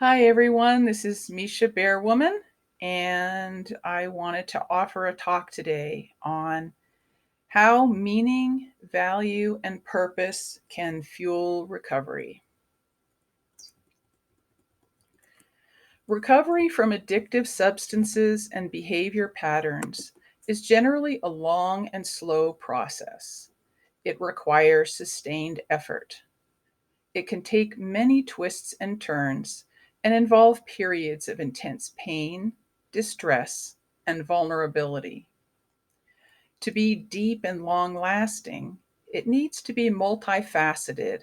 Hi, everyone. This is Misha Bearwoman, and I wanted to offer a talk today on how meaning, value, and purpose can fuel recovery. Recovery from addictive substances and behavior patterns is generally a long and slow process. It requires sustained effort. It can take many twists and turns and involve periods of intense pain, distress, and vulnerability. To be deep and long lasting, it needs to be multifaceted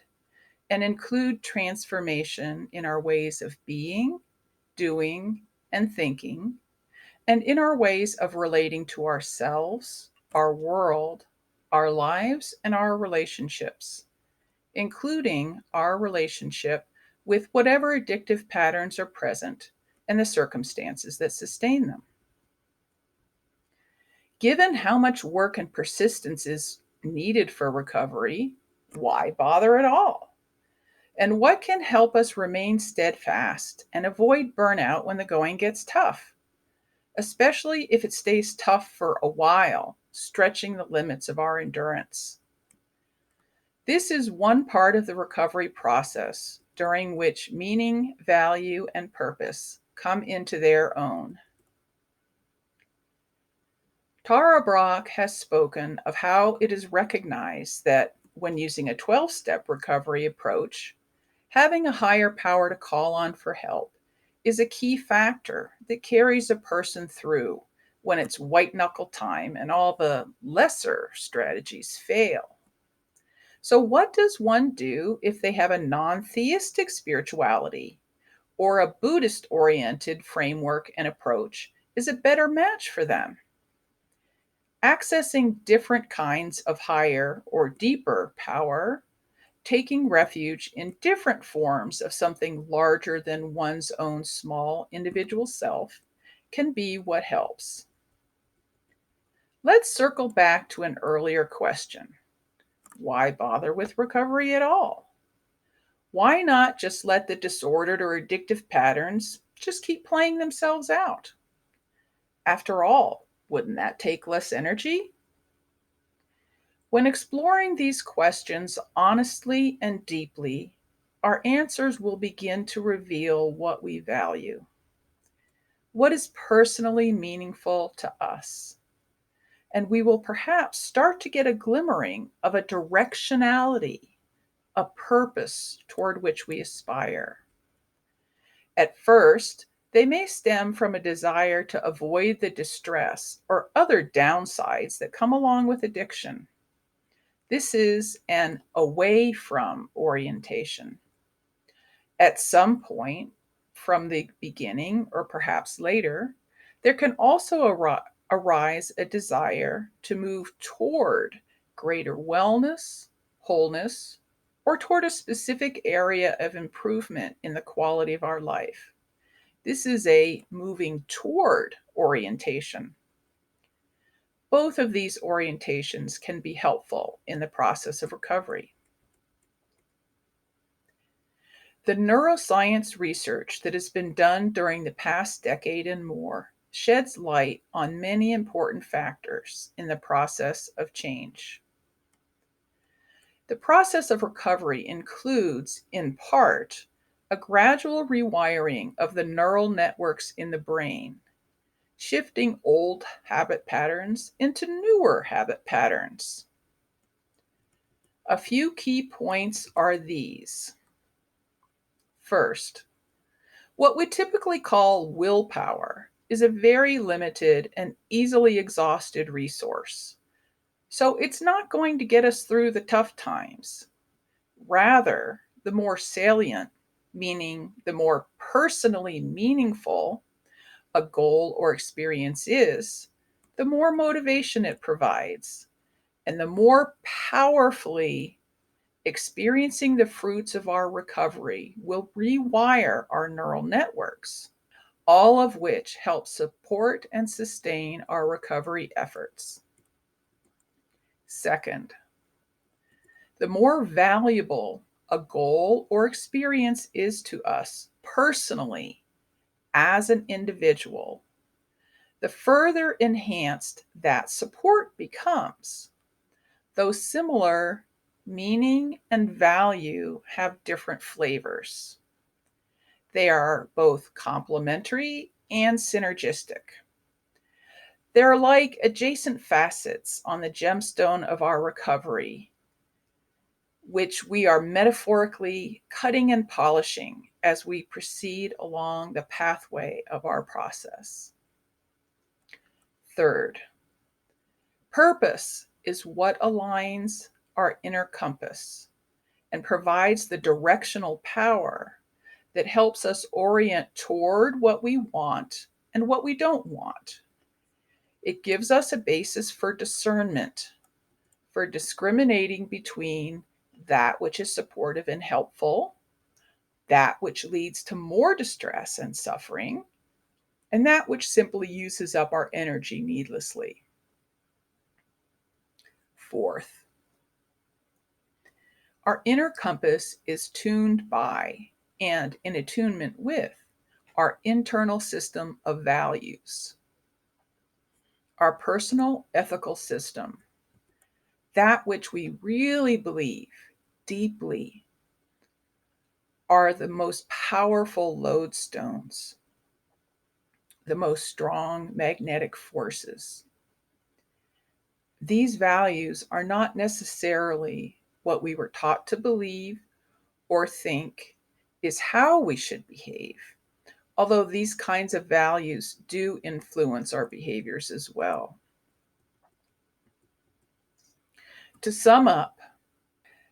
and include transformation in our ways of being, doing, and thinking, and in our ways of relating to ourselves, our world, our lives, and our relationships, including our relationship with whatever addictive patterns are present and the circumstances that sustain them. Given how much work and persistence is needed for recovery, why bother at all? And what can help us remain steadfast and avoid burnout when the going gets tough, especially if it stays tough for a while, stretching the limits of our endurance? This is one part of the recovery process during which meaning, value, and purpose come into their own. Tara Brach has spoken of how it is recognized that when using a 12-step recovery approach, having a higher power to call on for help is a key factor that carries a person through when it's white knuckle time and all the lesser strategies fail. So, what does one do if they have a non theistic spirituality or a Buddhist oriented framework and approach is a better match for them? Accessing different kinds of higher or deeper power, taking refuge in different forms of something larger than one's own small individual self, can be what helps. Let's circle back to an earlier question. Why bother with recovery at all? Why not just let the disordered or addictive patterns just keep playing themselves out? After all, wouldn't that take less energy? When exploring these questions honestly and deeply, our answers will begin to reveal what we value, what is personally meaningful to us, and we will perhaps start to get a glimmering of a directionality, a purpose toward which we aspire. At first, they may stem from a desire to avoid the distress or other downsides that come along with addiction. This is an away from orientation. At some point, from the beginning or perhaps later, there can also arise a desire to move toward greater wellness, wholeness, or toward a specific area of improvement in the quality of our life. This is a moving toward orientation. Both of these orientations can be helpful in the process of recovery. The neuroscience research that has been done during the past decade and more sheds light on many important factors in the process of change. The process of recovery includes, in part, a gradual rewiring of the neural networks in the brain, shifting old habit patterns into newer habit patterns. A few key points are these. First, what we typically call willpower is a very limited and easily exhausted resource. So it's not going to get us through the tough times. Rather, the more salient, meaning the more personally meaningful a goal or experience is, the more motivation it provides, and the more powerfully experiencing the fruits of our recovery will rewire our neural networks, all of which help support and sustain our recovery efforts. Second, the more valuable a goal or experience is to us personally as an individual, the further enhanced that support becomes. Though similar, meaning and value have different flavors. They are both complementary and synergistic. They're like adjacent facets on the gemstone of our recovery, which we are metaphorically cutting and polishing as we proceed along the pathway of our process. Third, purpose is what aligns our inner compass and provides the directional power that helps us orient toward what we want and what we don't want. It gives us a basis for discernment, for discriminating between that which is supportive and helpful, that which leads to more distress and suffering, and that which simply uses up our energy needlessly. Fourth, our inner compass is tuned by and in attunement with our internal system of values, our personal ethical system, that which we really believe deeply are the most powerful lodestones, the most strong magnetic forces. These values are not necessarily what we were taught to believe or think is how we should behave, although these kinds of values do influence our behaviors as well. To sum up,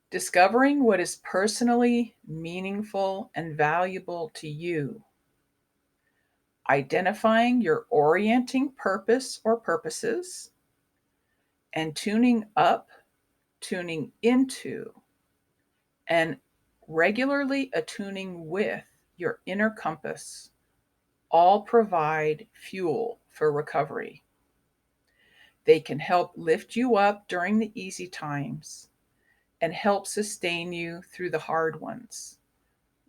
discovering what is personally meaningful and valuable to you, identifying your orienting purpose or purposes, and tuning up, tuning into, and regularly attuning with your inner compass all provide fuel for recovery. They can help lift you up during the easy times and help sustain you through the hard ones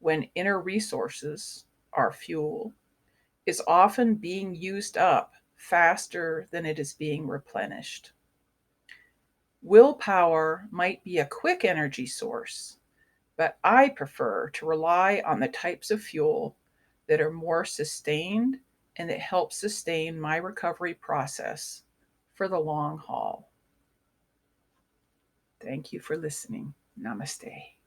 when inner resources, our fuel, is often being used up faster than it is being replenished. Willpower might be a quick energy source, but I prefer to rely on the types of fuel that are more sustained and that help sustain my recovery process for the long haul. Thank you for listening. Namaste.